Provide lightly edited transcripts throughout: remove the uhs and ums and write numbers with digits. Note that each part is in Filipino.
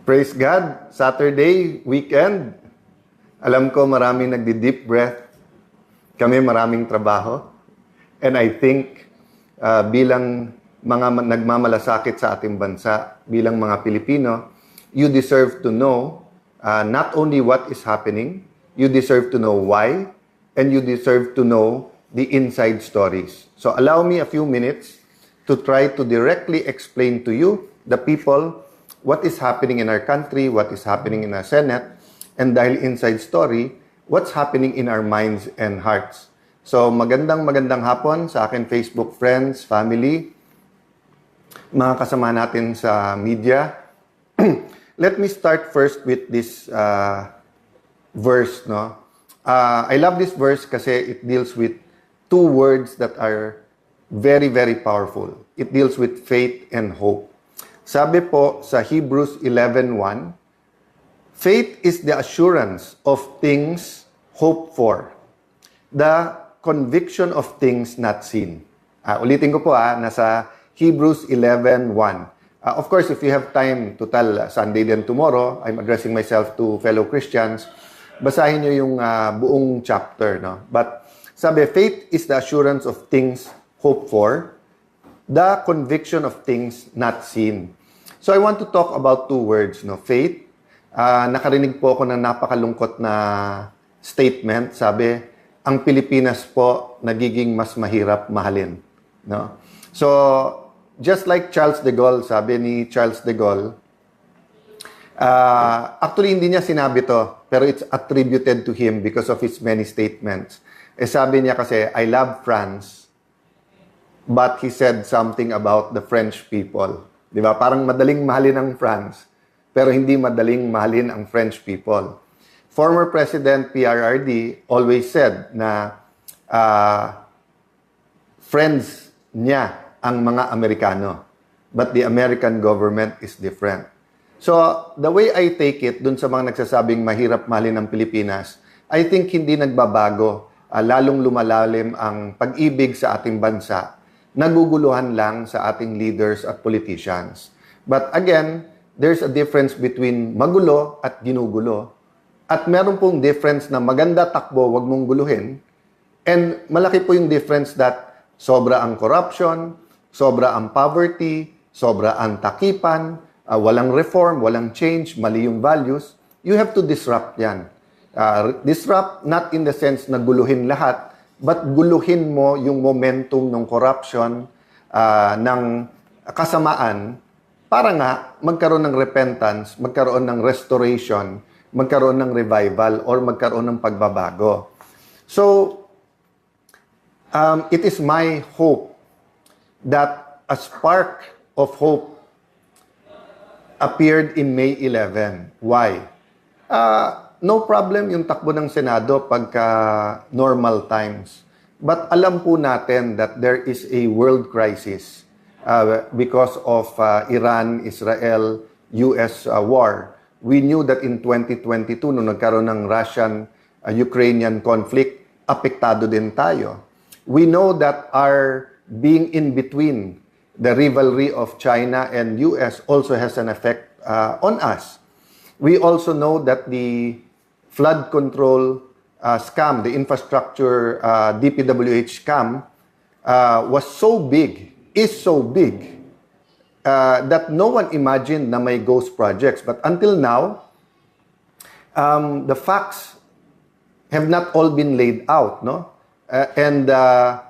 Praise God! Saturday, weekend. Alam ko maraming nagdi-deep breath. Kami maraming trabaho. And I think bilang mga nagmamalasakit sa ating bansa, bilang mga Pilipino, you deserve to know not only what is happening, you deserve to know why, and you deserve to know the inside stories. So allow me a few minutes to try to directly explain to you, the people, what is happening in our country, what is happening in our Senate, and dahil inside story, what's happening in our minds and hearts. So magandang hapon sa akin Facebook friends, family, mga kasama natin sa media. Let me start first with this verse. No? I love this verse kasi it deals with two words that are very, very powerful. It deals with faith and hope. Sabi po sa Hebrews 11:1, faith is the assurance of things hoped for, the conviction of things not seen. Ulitin ko po, nasa Hebrews 11:1. Of course, if you have time to tell Sunday then tomorrow, I'm addressing myself to fellow Christians, basahin nyo yung buong chapter. No? But sabi, faith is the assurance of things hoped for, the conviction of things not seen. So I want to talk about two words, no? Faith. Nakarinig po ako ng napakalungkot na statement. Sabi, ang Pilipinas po nagiging mas mahirap mahalin. No? So, just like Charles de Gaulle, sabi ni Charles de Gaulle, actually hindi niya sinabi to, pero it's attributed to him because of his many statements. Sabi niya kasi, I love France, but he said something about the French people. Di ba? Parang madaling mahalin ang France, pero hindi madaling mahalin ang French people. Former President PRRD always said na friends niya ang mga Amerikano, but the American government is different. So, the way I take it, dun sa mga nagsasabing mahirap mahalin ang Pilipinas, I think hindi nagbabago, lalong lumalalim ang pag-ibig sa ating bansa, naguguluhan lang sa ating leaders at politicians. But again, there's a difference between magulo at ginugulo. At meron pong difference na maganda takbo, wag mong guluhin. And malaki po yung difference that sobra ang corruption, sobra ang poverty, sobra ang takipan, walang reform, walang change, mali yung values. You have to disrupt yan. Disrupt not in the sense na guluhin lahat, but guluhin mo yung momentum ng corruption, ng kasamaan, para nga magkaroon ng repentance, magkaroon ng restoration, magkaroon ng revival, or magkaroon ng pagbabago. So, it is my hope that a spark of hope appeared in May 11. Why? No problem yung takbo ng Senado pagka normal times. But alam po natin that there is a world crisis because of Iran, Israel, US war. We knew that in 2022, nung nagkaroon ng Russian-Ukrainian conflict, apektado din tayo. We know that our being in between the rivalry of China and US also has an effect on us. We also know that the flood control scam, the infrastructure DPWH scam, was so big, is so big, that no one imagined na may ghost projects. But until now, the facts have not all been laid out, no? And a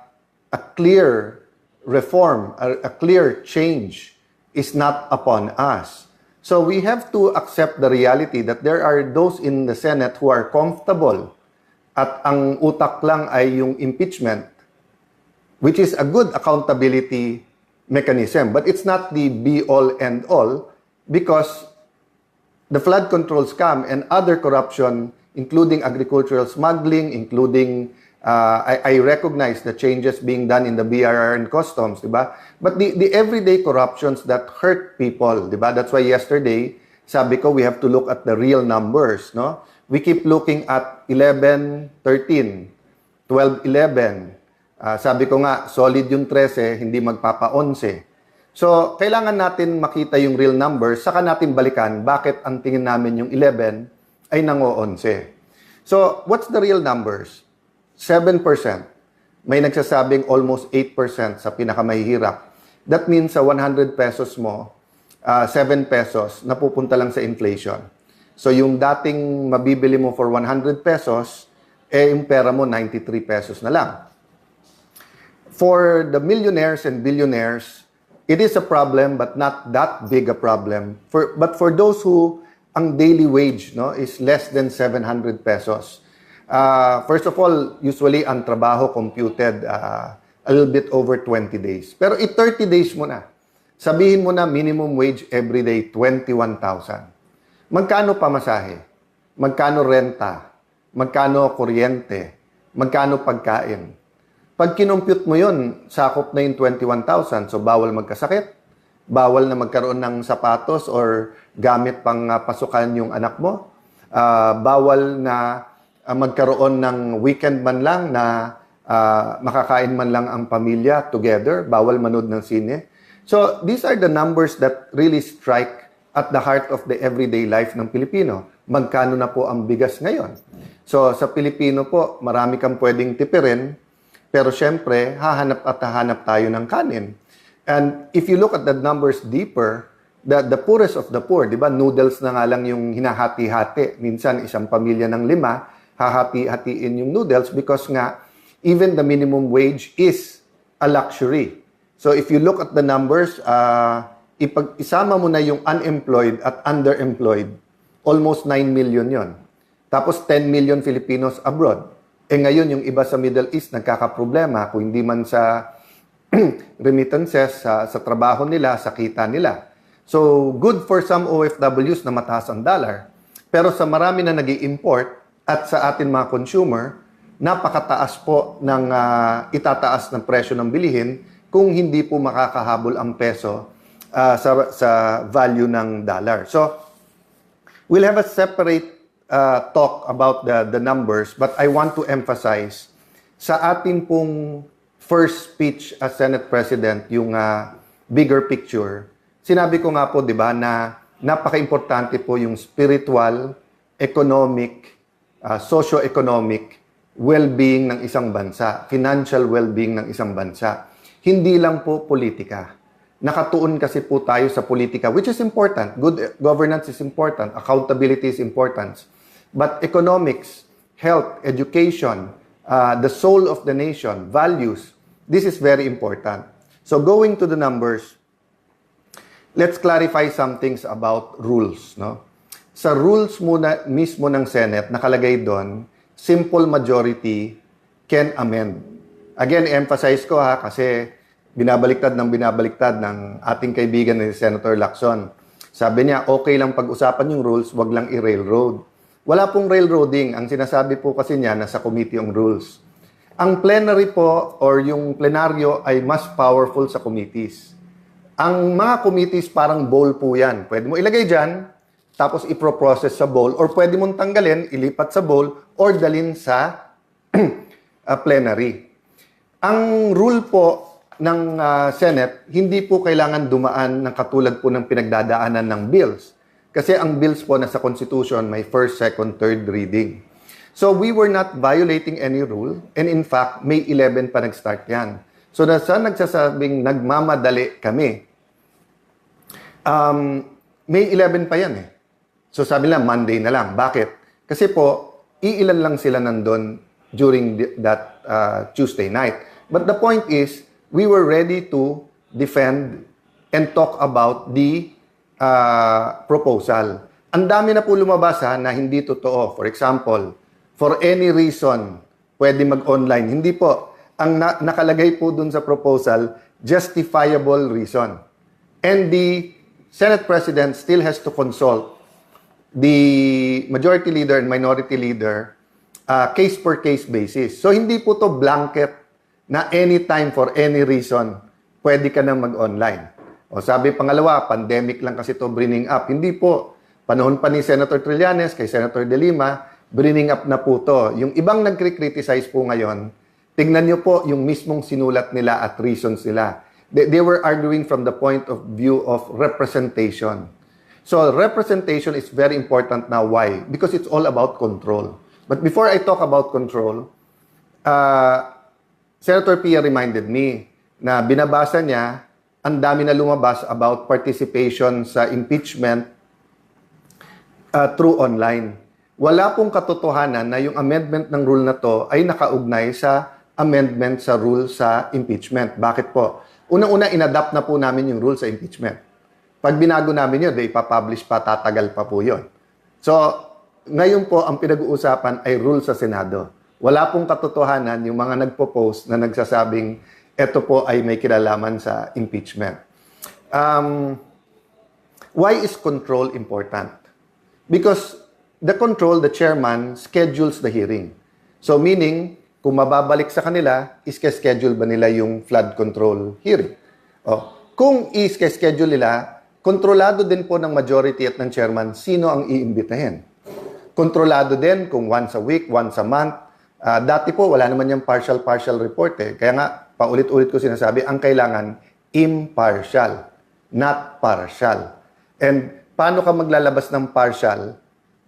clear reform, a clear change is not upon us. So we have to accept the reality that there are those in the Senate who are comfortable at ang utak lang ay yung impeachment, which is a good accountability mechanism. But it's not the be-all and all because the flood control scam and other corruption, including agricultural smuggling, including I recognize the changes being done in the BRR and customs, diba? But the everyday corruptions that hurt people, diba? That's why yesterday, sabi ko, we have to look at the real numbers, no? We keep looking at 11, 13, 12, 11. Sabi ko nga, solid yung 13, hindi magpapa-11. So, kailangan natin makita yung real numbers, saka natin balikan bakit ang tingin namin yung 11 ay nango-11. So, what's the real numbers? 7%. May nagsasabing almost 8% sa pinakamahihirap. That means sa 100 pesos mo, 7 pesos napupunta lang sa inflation. So, yung dating mabibili mo for 100 pesos, yung pera mo 93 pesos na lang. For the millionaires and billionaires, it is a problem but not that big a problem. But for those who ang daily wage is less than 700 pesos. First of all, usually ang trabaho computed a little bit over 20 days. Pero 30 days mo na. Sabihin mo na minimum wage every day 21,000. Magkano pamasahe? Magkano renta? Magkano kuryente? Magkano pagkain? Pag kinumpute mo yun, sakop na yung 21,000. So, bawal magkasakit, bawal na magkaroon ng sapatos or gamit pang pasukan yung anak mo, bawal na magkaroon ng weekend man lang na makakain man lang ang pamilya together, bawal manood ng sine. So, these are the numbers that really strike at the heart of the everyday life ng Pilipino. Magkano na po ang bigas ngayon? So, sa Pilipino po, marami kang pwedeng tipirin, pero syempre, hahanap tayo ng kanin. And if you look at the numbers deeper, the poorest of the poor, di ba, noodles na nga lang yung hinahati-hati. Minsan, isang pamilya ng 5, hahati-hatiin yung noodles because nga, even the minimum wage is a luxury. So if you look at the numbers, isama mo na yung unemployed at underemployed, almost 9 million yon. Tapos 10 million Filipinos abroad. Ngayon, yung iba sa Middle East nagkakaproblema kung hindi man sa remittances, sa trabaho nila, sa kita nila. So, good for some OFWs na mataas ang dollar. Pero sa marami na nag-i-import at sa atin mga consumer, napakataas po ng itataas ng presyo ng bilihin kung hindi po makakahabol ang peso sa value ng dollar. So, we'll have a separate talk about the numbers, but I want to emphasize sa atin pong first speech as Senate President, yung bigger picture. Sinabi ko nga po, di ba, na napaka-importante po yung spiritual, economic, socio-economic well-being ng isang bansa, financial well-being ng isang bansa. Hindi lang po politika. Nakatuon kasi po tayo sa politika, which is important. Good governance is important. Accountability is important. But economics, health, education, the soul of the nation, values, this is very important. So going to the numbers, let's clarify some things about rules. No? Sa rules muna, mismo ng Senate, nakalagay doon, simple majority can amend. Again, emphasize ko kasi binabaliktad ng ating kaibigan ni Senator Lacson. Sabi niya, okay lang pag-usapan yung rules, wag lang i-railroad. Wala pong railroading. Ang sinasabi po kasi niya, nasa committee yung rules. Ang plenary po, or yung plenaryo, ay mas powerful sa committees. Ang mga committees, parang bowl po yan. Pwede mo ilagay dyan, tapos i-process sa bowl, or pwede mong tanggalin, ilipat sa bowl, or dalin sa plenary. Ang rule po ng Senate, hindi po kailangan dumaan ng katulad po ng pinagdadaanan ng bills. Kasi ang bills po nasa Constitution may first, second, third reading. So we were not violating any rule, and in fact, May 11 pa nag-start yan. So nasa nagsasabing nagmamadali kami, May 11 pa yan eh. So sabi nila, Monday na lang. Bakit? Kasi po, iilan lang sila nandun during that Tuesday night. But the point is, we were ready to defend and talk about the proposal. Ang dami na po lumabas na hindi totoo. For example, for any reason, pwede mag-online. Hindi po. Ang nakalagay po dun sa proposal, justifiable reason. And the Senate President still has to consult the Majority Leader and Minority Leader case-per-case basis. So, hindi po to blanket na anytime for any reason, pwede ka nang mag-online. O sabi pangalawa, pandemic lang kasi to bringing up. Hindi po. Panahon pa ni Senator Trillanes, kay Senator De Lima, bringing up na po to. Yung ibang nagkri-criticize po ngayon, tignan nyo po yung mismong sinulat nila at reasons nila. They were arguing from the point of view of representation. So representation is very important now. Why? Because it's all about control. But before I talk about control, Senator Pia reminded me na binabasa niya, ang dami na lumabas about participation sa impeachment through online. Wala pong katotohanan na yung amendment ng rule na to ay nakaugnay sa amendment sa rule sa impeachment. Bakit po? Unang-una, inadapt na po namin yung rule sa impeachment. Pag binago namin yun, ipapublish pa, tatagal pa po yun. So, ngayon po, ang pinag-uusapan ay rule sa Senado. Wala pong katotohanan yung mga nagpo-post na nagsasabing ito po ay may kinalaman sa impeachment. Why is control important? Because the control, the chairman, schedules the hearing. So meaning, kung mababalik sa kanila, iske-schedule ba nila yung flood control hearing? Kung iske-schedule nila, kontrolado din po ng majority at ng chairman sino ang iimbitahin. Kontrolado din kung once a week, once a month. Dati po, wala naman yung partial report eh. Kaya nga, paulit-ulit ko sinasabi, ang kailangan impartial, not partial. And paano ka maglalabas ng partial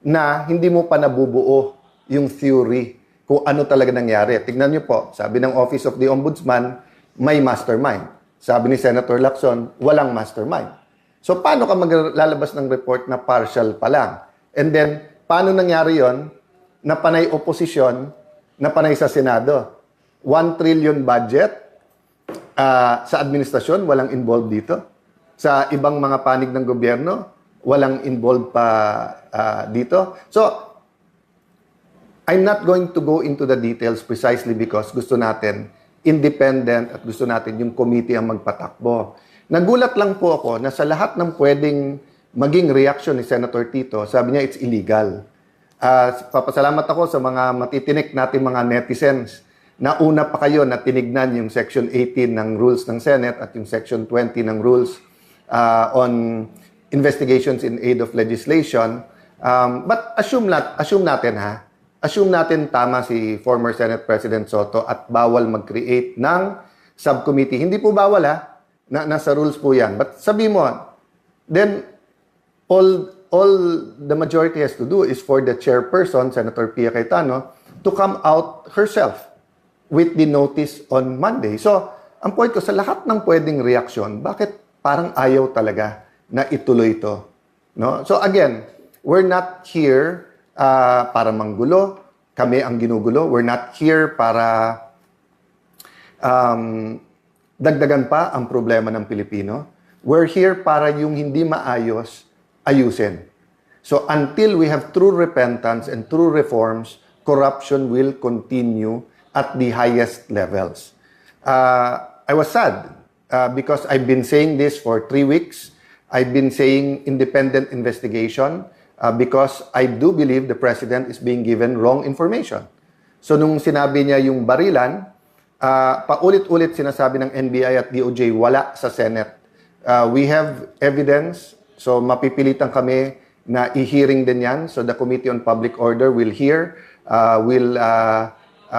na hindi mo pa nabubuo yung theory kung ano talaga nangyari? Tignan niyo po, sabi ng Office of the Ombudsman, may mastermind. Sabi ni Senator Lacson, walang mastermind. So paano ka maglalabas ng report na partial pa lang? And then, paano nangyari yon na panay oposisyon, na panay sa Senado? 1 trillion budget sa administrasyon, walang involved dito. Sa ibang mga panig ng gobyerno, walang involved pa dito. So, I'm not going to go into the details precisely because gusto natin independent at gusto natin yung committee ang magpatakbo. Nagulat lang po ako na sa lahat ng pwedeng maging reaction ni Senator Tito, sabi niya it's illegal. Papasalamat ako sa mga matitinik natin mga netizens. Nauna pa kayo na tinignan yung Section 18 ng Rules ng Senate at yung Section 20 ng Rules on Investigations in Aid of Legislation. But assume natin Assume natin tama si former Senate President Soto at bawal mag-create ng subcommittee. Hindi po bawal nasa rules po yan. But sabi mo, then all the majority has to do is for the chairperson, Senator Pia Cayetano, to come out herself with the notice on Monday. So, ang point ko, sa lahat ng pwedeng reaksyon, bakit parang ayaw talaga na ituloy ito? No? So again, we're not here para manggulo. Kami ang ginugulo. We're not here para dagdagan pa ang problema ng Pilipino. We're here para yung hindi maayos, ayusin. So until we have true repentance and true reforms, corruption will continue at the highest levels. I was sad because I've been saying this for 3 weeks. I've been saying independent investigation. Because I do believe the President is being given wrong information. So nung sinabi niya yung barilan, paulit-ulit sinasabi ng NBI at DOJ, wala sa Senate. We have evidence, so mapipilitan kami na i-hearing din yan. So the Committee on Public Order will hear, will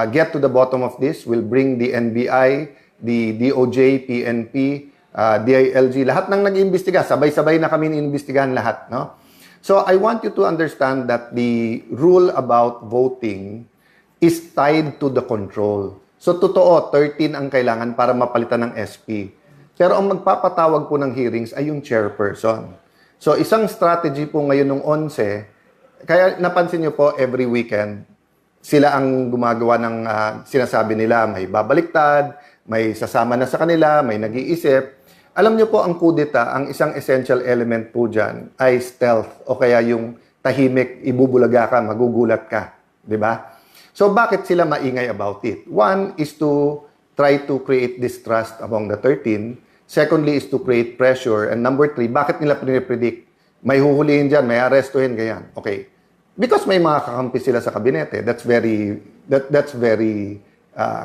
get to the bottom of this, will bring the NBI, the DOJ, PNP, DILG, lahat ng nag-iimbestiga, sabay-sabay na kami iimbestigahan lahat, no? So I want you to understand that the rule about voting is tied to the control. So totoo, 13 ang kailangan para mapalitan ng SP. Pero ang magpapatawag po ng hearings ay yung chairperson. So isang strategy po ngayon ng 11, kaya napansin nyo po every weekend, sila ang gumagawa ng sinasabi nila, may babaliktad, may sasama na sa kanila, may nag-iisip. Alam niyo po, ang kudeta, ang isang essential element po dyan ay stealth o kaya yung tahimik, ibubulaga ka, magugulat ka. Di ba? So, bakit sila maingay about it? One is to try to create distrust among the 13. Secondly is to create pressure. And number 3, bakit nila pinipredict? May huhulihin dyan, may arestuhin, ganyan. Okay. Because may mga kakampi sila sa kabinete. That's very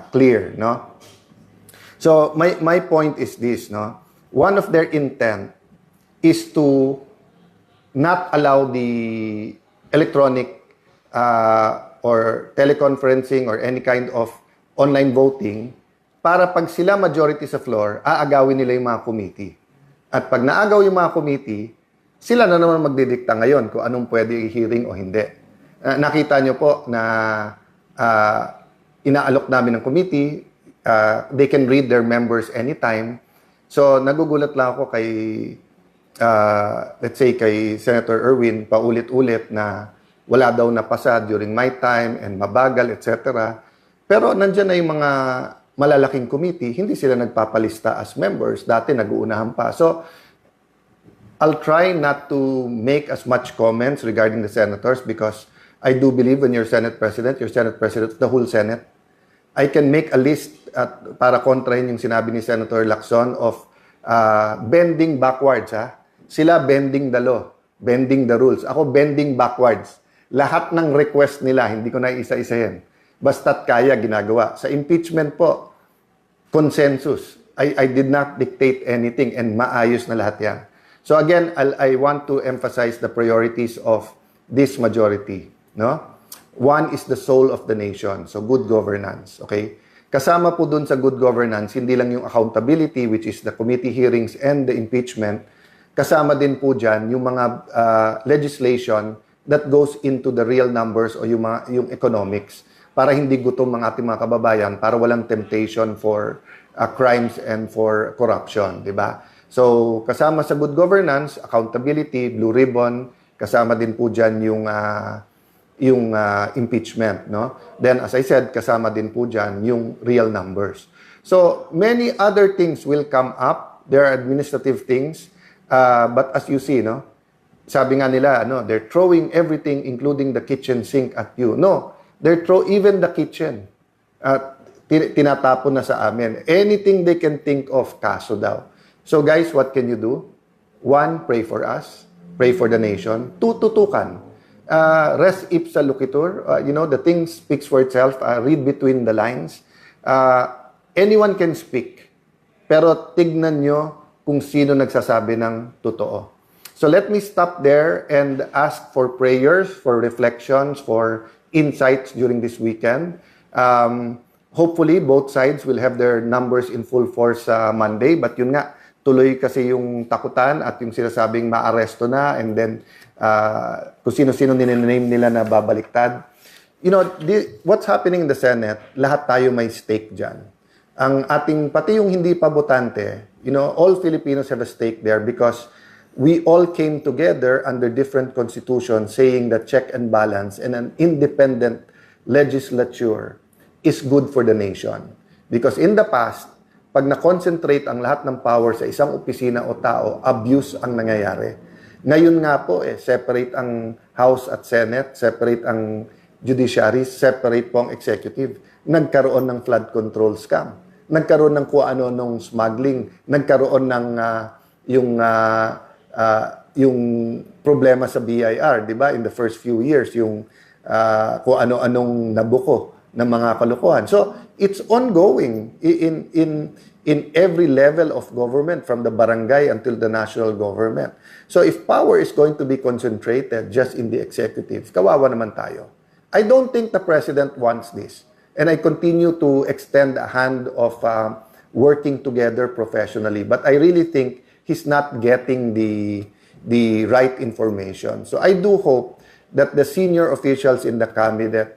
clear, no? So, my point is this, no? One of their intent is to not allow the electronic or teleconferencing or any kind of online voting para pag sila majority sa floor, aagawin nila yung mga committee. At pag naagaw yung mga committee, sila na naman magdidikta ngayon kung anong pwede i-hearing o hindi. Nakita nyo po na inaalok namin ng committee, they can read their members anytime. So, nagugulat lang ako kay, let's say, kay Senator Erwin, paulit-ulit na wala daw napasa during my time and mabagal, etc. Pero nandyan na yung mga malalaking committee, hindi sila nagpapalista as members. Dati nag-uunahan pa. So, I'll try not to make as much comments regarding the senators because I do believe when you're Senate President of the whole Senate. I can make a list para kontrahin yung sinabi ni Senator Lacson of bending backwards. Sila bending the law, bending the rules. Ako bending backwards. Lahat ng request nila, hindi ko na isa-isahin. Basta't kaya, ginagawa. Sa impeachment po, consensus. I did not dictate anything and maayos na lahat yan. So again, I want to emphasize the priorities of this majority. No? One is the soul of the nation. So good governance. Okay? Kasama po dun sa good governance, hindi lang yung accountability, which is the committee hearings and the impeachment. Kasama din po dyan yung mga legislation that goes into the real numbers o yung economics para hindi gutom ang ating mga kababayan, para walang temptation for crimes and for corruption, di ba? So, kasama sa good governance, accountability, blue ribbon, kasama din po dyan yung impeachment, no? Then, as I said, kasama din po dyan yung real numbers. So, many other things will come up. There are administrative things. But as you see, no? Sabi nga nila, they're throwing everything, including the kitchen sink at you. No, they're even the kitchen. Tinatapon na sa amin. Anything they can think of, kaso daw. So guys, what can you do? One, pray for us. Pray for the nation. Two, tutukan. Res ipsa loquitur. The thing speaks for itself. Read between the lines. Anyone can speak. Pero tignan nyo kung sino nagsasabi ng totoo. So let me stop there and ask for prayers, for reflections, for insights during this weekend. Hopefully, both sides will have their numbers in full force Monday. But yun nga, tuloy kasi yung takutan at yung sinasabing maaresto na and then kung sino-sino ninename nila na babaliktad. What's happening in the Senate, lahat tayo may stake dyan. Ang ating, pati yung hindi pa botante, all Filipinos have a stake there because we all came together under different constitutions saying that check and balance and an independent legislature is good for the nation. Because in the past, pag na-concentrate ang lahat ng power sa isang opisina o tao, abuse ang nangyayari. Ngayon nga po, separate ang House at Senate, separate ang judiciary, separate po ang executive. Nagkaroon ng flood control scam. Nagkaroon ng kung ano nung smuggling. Nagkaroon ng yung problema sa BIR, di ba? In the first few years, yung kung ano-anong nabuko ng mga kalokohan. So, it's ongoing in every level of government, from the barangay until the national government. So, if power is going to be concentrated just in the executive, kawawa naman tayo. I don't think the president wants this. And I continue to extend a hand of working together professionally. But I really think he's not getting the right information. So I do hope that the senior officials in the cabinet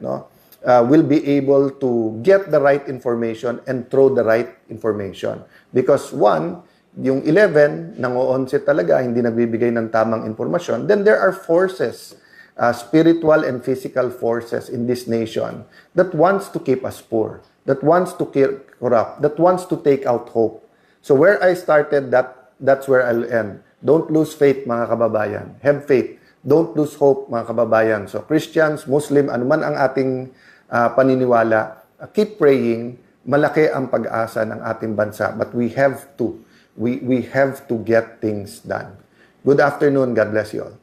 will be able to get the right information and throw the right information. Because one, yung 11, nang-o-onset talaga, hindi nagbibigay ng tamang informasyon. Then there are forces, spiritual and physical forces in this nation that wants to keep us poor, that wants to corrupt, that wants to take out hope. So where I started, that's where I'll end. Don't lose faith, mga kababayan. Have faith. Don't lose hope, mga kababayan. So Christians, Muslim, anuman ang ating paniniwala, keep praying. Malaki ang pag-asa ng ating bansa. But we have to. We have to get things done. Good afternoon. God bless you all.